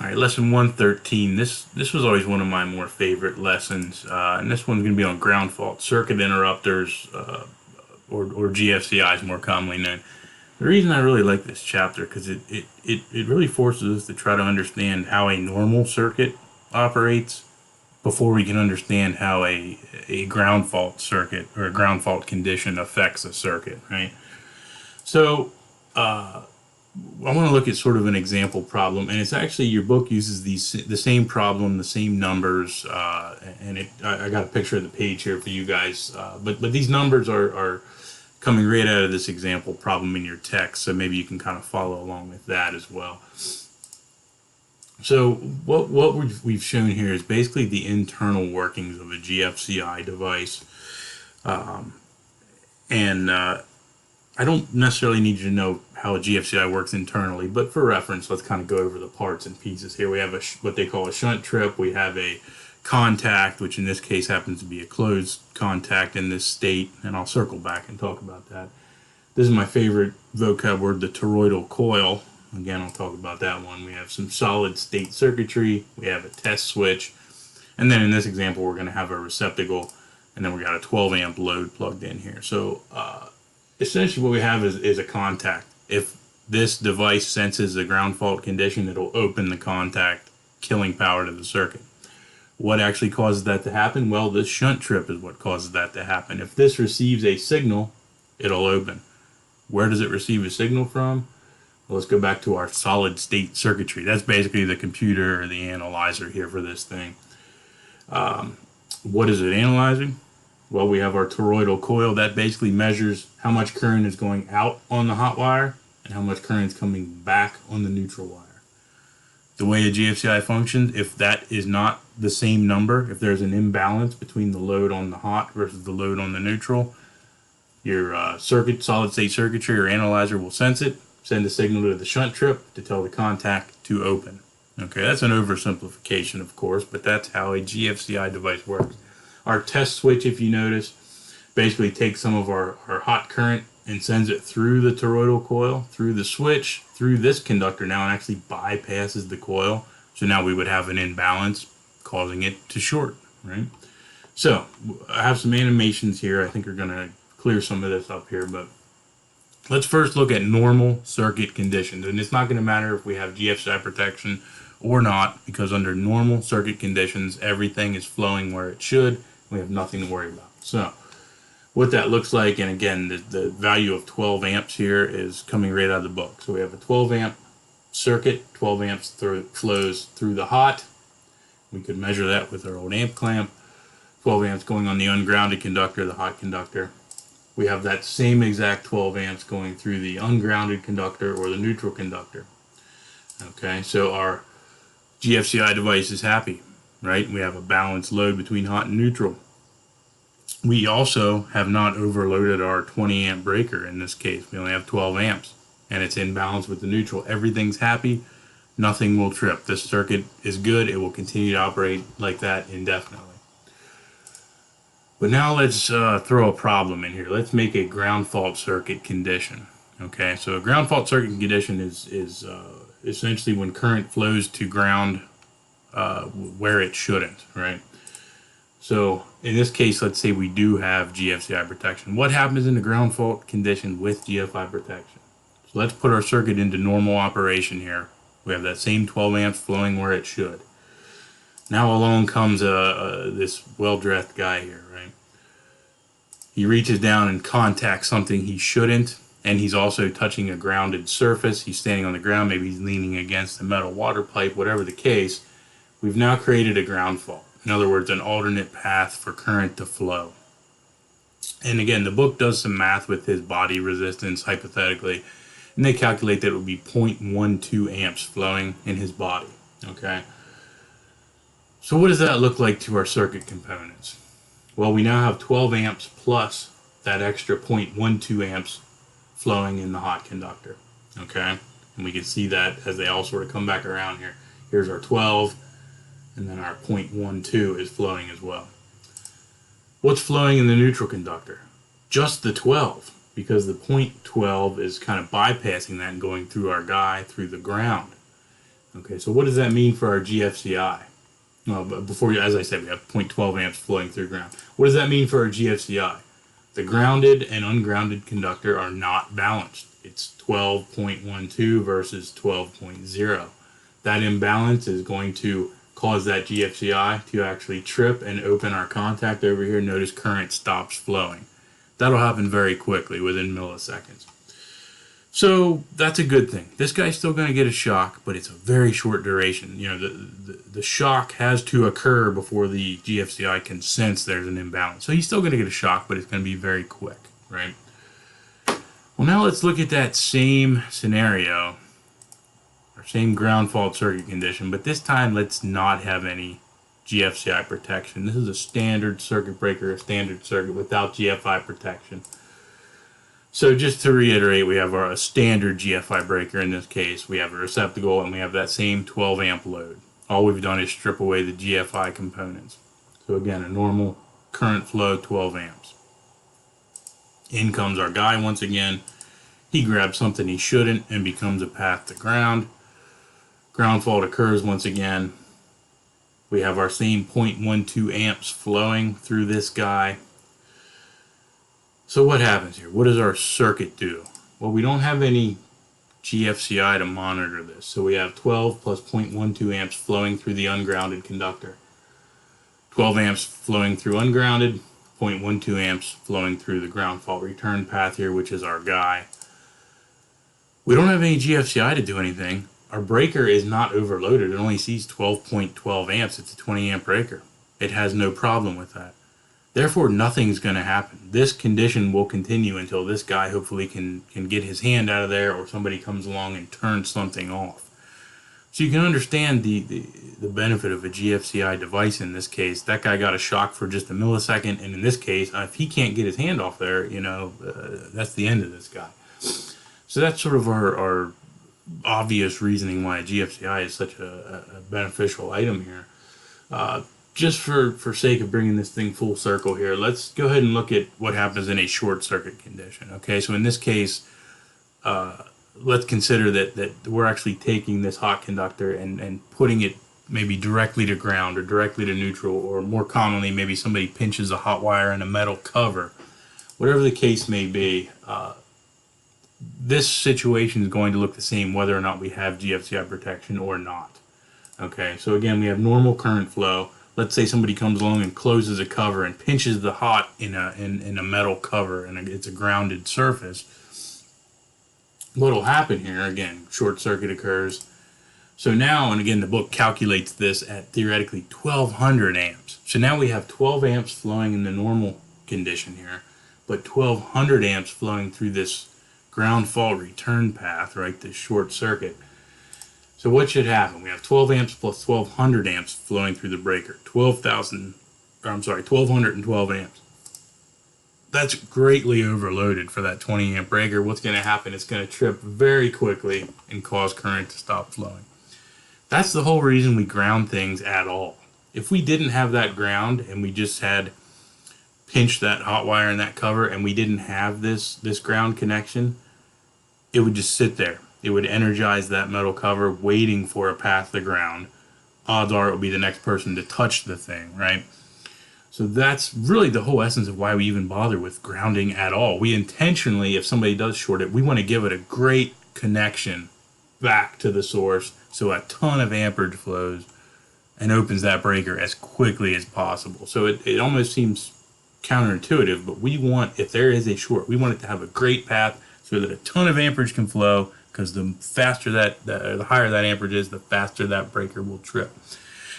right, lesson 113. This was always one of my more favorite lessons, and this one's going to be on ground fault circuit interrupters, or GFCIs more commonly known. The reason I really like this chapter because it really forces us to try to understand how a normal circuit operates before we can understand how a ground fault circuit or a ground fault condition affects a circuit, right? So I want to look at sort of an example problem, and it's actually your book uses the same problem, the same numbers, and I got a picture of the page here for you guys. But these numbers are coming right out of this example problem in your text, so maybe you can kind of follow along with that as well. So what we've shown here is basically the internal workings of a GFCI device, and I don't necessarily need you to know how a GFCI works internally, but for reference, let's kind of go over the parts and pieces here. We have what they call a shunt trip. We have a contact, which in this case happens to be a closed contact in this state, and I'll circle back and talk about that. This is my favorite vocab word, the toroidal coil. Again, I'll talk about that one. We have some solid state circuitry. We have a test switch. And then in this example, we're going to have a receptacle, and then we got a 12 amp load plugged in here. So essentially what we have is a contact. If this device senses a ground fault condition, it'll open the contact, killing power to the circuit. What actually causes that to happen? Well, this shunt trip is what causes that to happen. If this receives a signal, it'll open. Where does it receive a signal from? Well, let's go back to our solid state circuitry. That's basically the computer or the analyzer here for this thing. What is it analyzing? Well, we have our toroidal coil. That basically measures how much current is going out on the hot wire and how much current is coming back on the neutral wire. The way a GFCI functions, if that is not the same number, if there's an imbalance between the load on the hot versus the load on the neutral, your solid state circuitry or analyzer will sense it, send a signal to the shunt trip to tell the contact to open. Okay, that's an oversimplification, of course, but that's how a GFCI device works. Our test switch, if you notice, basically takes some of our hot current and sends it through the toroidal coil, through the switch, through this conductor now, and actually bypasses the coil. So now we would have an imbalance, causing it to short, right? So I have some animations here. I think are going to clear some of this up here, but let's first look at normal circuit conditions. And it's not going to matter if we have GFCI protection or not, because under normal circuit conditions, everything is flowing where it should. We have nothing to worry about. So what that looks like, and again, the value of 12 amps here is coming right out of the book. So we have a 12 amp circuit, 12 amps flows through the hot. We could measure that with our old amp clamp. 12 amps going on the ungrounded conductor, the hot conductor. We have that same exact 12 amps going through the ungrounded conductor or the neutral conductor. Okay, so our GFCI device is happy, right? We have a balanced load between hot and neutral. We also have not overloaded our 20 amp breaker in this case. We only have 12 amps and it's in balance with the neutral. Everything's happy. Nothing will trip. This circuit is good. It will continue to operate like that indefinitely. But now let's throw a problem in here. Let's make a ground fault circuit condition. Okay, so a ground fault circuit condition is essentially when current flows to ground where it shouldn't, right? So in this case, let's say we do have GFCI protection. What happens in the ground fault condition with GFI protection? So let's put our circuit into normal operation here. We have that same 12 amps flowing where it should. Now along comes this well-dressed guy here, right? He reaches down and contacts something he shouldn't, and he's also touching a grounded surface. He's standing on the ground, maybe he's leaning against a metal water pipe, whatever the case. We've now created a ground fault. In other words, an alternate path for current to flow. And again, the book does some math with his body resistance, hypothetically, and they calculate that it would be 0.12 amps flowing in his body, okay? So what does that look like to our circuit components? Well, we now have 12 amps plus that extra 0.12 amps flowing in the hot conductor, okay? And we can see that as they all sort of come back around here. Here's our 12, and then our 0.12 is flowing as well. What's flowing in the neutral conductor? Just the 12, because the 0.12 is kind of bypassing that and going through our guy, through the ground. Okay, so what does that mean for our GFCI? Well, but before you, as I said, we have 0.12 amps flowing through ground. What does that mean for our GFCI? The grounded and ungrounded conductor are not balanced. It's 12.12 versus 12.0. That imbalance is going to cause that GFCI to actually trip and open our contact over here. Notice current stops flowing. That'll happen very quickly, within milliseconds. So that's a good thing. This guy's still going to get a shock, but it's a very short duration. You know, the shock has to occur before the GFCI can sense there's an imbalance. So he's still going to get a shock, but it's going to be very quick, right? Well, now let's look at that same scenario, or same ground fault circuit condition, but this time let's not have any GFCI protection. This is a standard circuit breaker, a standard circuit without GFI protection. So just to reiterate, we have a standard GFI breaker in this case. We have a receptacle and we have that same 12 amp load. All we've done is strip away the GFI components. So again, a normal current flow, 12 amps. In comes our guy once again. He grabs something he shouldn't and becomes a path to ground. Ground fault occurs once again. We have our same 0.12 amps flowing through this guy. So what happens here? What does our circuit do? Well, we don't have any GFCI to monitor this. So we have 12 plus 0.12 amps flowing through the ungrounded conductor. 12 amps flowing through ungrounded, 0.12 amps flowing through the ground fault return path here, which is our guy. We don't have any GFCI to do anything. Our breaker is not overloaded. It only sees 12.12 amps. It's a 20 amp breaker. It has no problem with that. Therefore, nothing's going to happen. This condition will continue until this guy hopefully can get his hand out of there, or somebody comes along and turns something off. So you can understand the benefit of a GFCI device in this case. That guy got a shock for just a millisecond, and in this case, if he can't get his hand off there, that's the end of this guy. So that's sort of our obvious reasoning why a GFCI is such a beneficial item here. Just for sake of bringing this thing full circle here, let's go ahead and look at what happens in a short circuit condition. Okay, so in this case, let's consider that we're actually taking this hot conductor and putting it maybe directly to ground or directly to neutral, or more commonly, maybe somebody pinches a hot wire in a metal cover. Whatever the case may be, this situation is going to look the same whether or not we have GFCI protection or not. Okay, so again, we have normal current flow. Let's say somebody comes along and closes a cover and pinches the hot in a metal cover, and it's a grounded surface. What will happen here, again, short circuit occurs. So now, and again, the book calculates this at theoretically 1200 amps. So now we have 12 amps flowing in the normal condition here, but 1200 amps flowing through this ground fault return path, right, this short circuit. So what should happen? We have 12 amps plus 1200 amps flowing through the breaker. 1212 amps. That's greatly overloaded for that 20 amp breaker. What's going to happen? It's going to trip very quickly and cause current to stop flowing. That's the whole reason we ground things at all. If we didn't have that ground and we just had pinched that hot wire in that cover and we didn't have this ground connection, it would just sit there. It would energize that metal cover waiting for a path to ground. Odds are it would be the next person to touch the thing, right? So that's really the whole essence of why we even bother with grounding at all. We intentionally, if somebody does short it, we want to give it a great connection back to the source so a ton of amperage flows and opens that breaker as quickly as possible. So it almost seems counterintuitive, but we want, if there is a short, we want it to have a great path so that a ton of amperage can flow, because the faster the higher that amperage is, the faster that breaker will trip.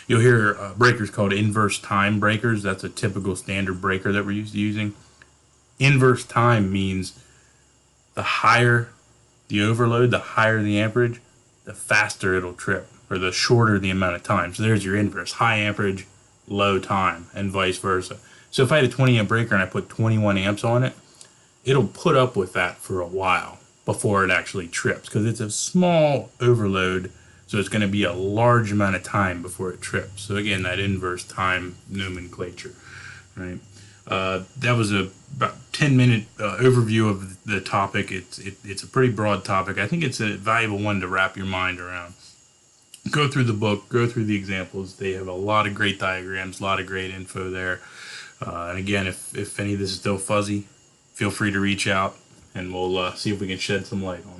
You'll hear breakers called inverse time breakers. That's a typical standard breaker that we're used to using. Inverse time means the higher the overload, the higher the amperage, the faster it'll trip, or the shorter the amount of time. So there's your inverse, high amperage, low time, and vice versa. So if I had a 20 amp breaker and I put 21 amps on it, it'll put up with that for a while before it actually trips, because it's a small overload, so it's going to be a large amount of time before it trips. So again, that inverse time nomenclature, right? That was about 10-minute overview of the topic. It's a pretty broad topic. I think it's a valuable one to wrap your mind around. go through the book, go through the examples. They have a lot of great diagrams, a lot of great info there. And again, if any of this is still fuzzy, feel free to reach out and we'll see if we can shed some light on it.